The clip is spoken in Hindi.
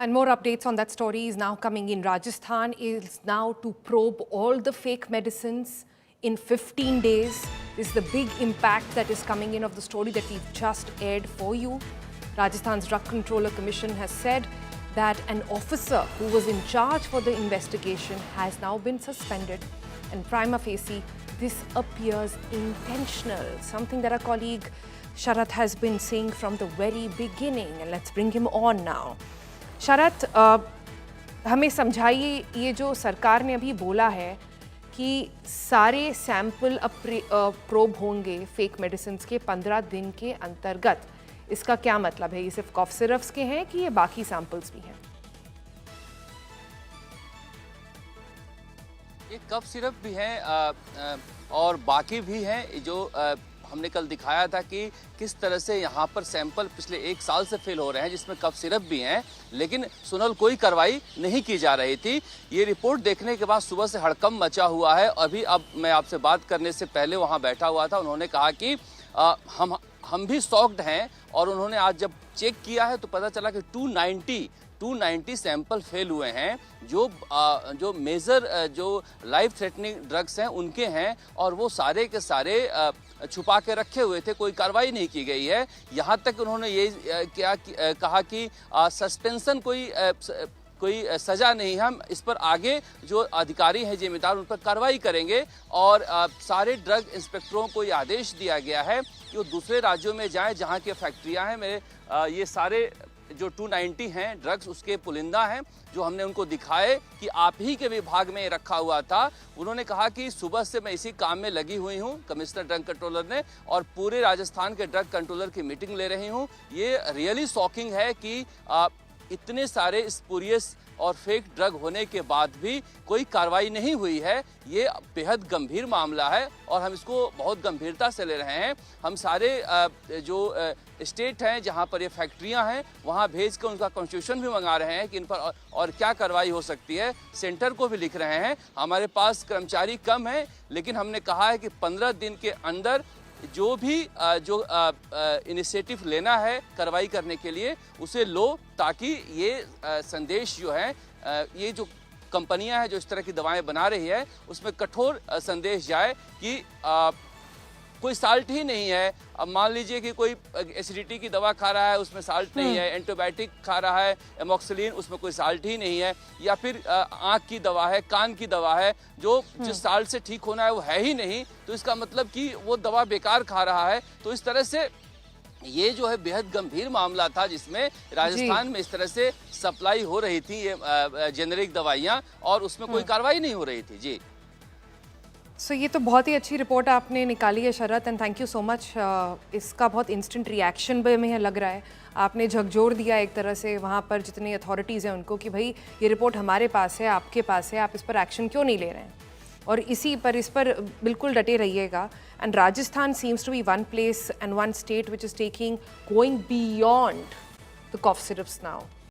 And more updates on that story is now coming in. Rajasthan is now to probe all the fake medicines in 15 days. This is the big impact that is coming in of the story that we've just aired for you. Rajasthan's Drug Controller Commission has said that an officer who was in charge for the investigation has now been suspended. And prima facie, this appears intentional, something that our colleague Sharath has been saying from the very beginning. And let's bring him on now. शरत, हमें समझाइए ये जो सरकार ने अभी बोला है कि सारे सैंपल प्रोब होंगे फेक मेडिसिन्स के 15 दिन के अंतर्गत, इसका क्या मतलब है? ये सिर्फ कॉफ सिरप्स के हैं कि ये बाकी सैंपल्स भी हैं? ये कफ सिरप भी हैं और बाकी भी हैं। जो हमने कल दिखाया था कि किस तरह से यहाँ पर सैंपल पिछले 1 साल से फेल हो रहे हैं, जिसमें कफ सिरप भी हैं, लेकिन सुनल कोई कार्रवाई नहीं की जा रही थी। ये रिपोर्ट देखने के बाद सुबह से हड़कंप मचा हुआ है। अभी अब मैं आपसे बात करने से पहले वहाँ बैठा हुआ था, उन्होंने कहा कि हम भी शॉक्ड हैं। और उन्होंने आज जब चेक किया है तो पता चला कि 290 सैंपल फेल हुए हैं, जो मेजर जो लाइफ थ्रेटनिंग ड्रग्स हैं उनके हैं, और वो सारे के सारे छुपा के रखे हुए थे, कोई कार्रवाई नहीं की गई है। यहाँ तक उन्होंने ये कहा कि सस्पेंशन कोई सजा नहीं है, हम इस पर आगे जो अधिकारी हैं जिम्मेदार उन पर कार्रवाई करेंगे। और सारे ड्रग इंस्पेक्टरों को ये आदेश दिया गया है कि वो दूसरे राज्यों में जाएं जहाँ की फैक्ट्रियाँ हैं। मेरे ये सारे जो 290 हैं ड्रग्स उसके पुलिंदा हैं, जो हमने उनको दिखाए कि आप ही के विभाग में रखा हुआ था। उन्होंने कहा कि सुबह से मैं इसी काम में लगी हुई हूं, कमिश्नर ड्रग कंट्रोलर ने, और पूरे राजस्थान के ड्रग कंट्रोलर की मीटिंग ले रही हूं। ये रियली शॉकिंग है कि इतने सारे स्पूरियस और फेक ड्रग होने के बाद भी कोई कार्रवाई नहीं हुई है। ये बेहद गंभीर मामला है और हम इसको बहुत गंभीरता से ले रहे हैं। हम सारे जो स्टेट हैं जहां पर ये फैक्ट्रियां हैं वहां भेज कर उनका कॉन्स्टिट्यूशन भी मंगा रहे हैं कि इन पर और क्या कार्रवाई हो सकती है। सेंटर को भी लिख रहे हैं। हमारे पास कर्मचारी कम है, लेकिन हमने कहा है कि 15 दिन के अंदर जो भी इनिशिएटिव लेना है कार्रवाई करने के लिए उसे लो, ताकि ये संदेश जो है, ये जो कंपनियां हैं जो इस तरह की दवाएं बना रही है उसमें कठोर संदेश जाए कि कोई साल्ट ही नहीं है। अब मान लीजिए कि कोई एसिडिटी की दवा खा रहा है, उसमें साल्ट नहीं है, एंटीबायोटिक खा रहा है एमोक्सिलिन, उसमें कोई साल्ट ही नहीं है, या फिर आँख की दवा है, कान की दवा है, जो जिस साल्ट से ठीक होना है वो है ही नहीं, तो इसका मतलब कि वो दवा बेकार खा रहा है। तो इस तरह से ये जो है बेहद गंभीर मामला था, जिसमें राजस्थान में इस तरह से सप्लाई हो रही थी ये जेनेरिक दवाइयाँ, और उसमें कोई कार्रवाई नहीं हो रही थी। जी सो ये तो बहुत ही अच्छी रिपोर्ट आपने निकाली है Sharat, and thank you so much. इसका बहुत इंस्टेंट रिएक्शन भी हमें लग रहा है। आपने झकझोर दिया एक तरह से वहाँ पर जितनी अथॉरिटीज़ हैं उनको कि भाई ये रिपोर्ट हमारे पास है, आपके पास है, आप इस पर एक्शन क्यों नहीं ले रहे हैं, और इस पर बिल्कुल डटे रहिएगा। And Rajasthan seems to be one place and one state which is taking going beyond the cough syrups now.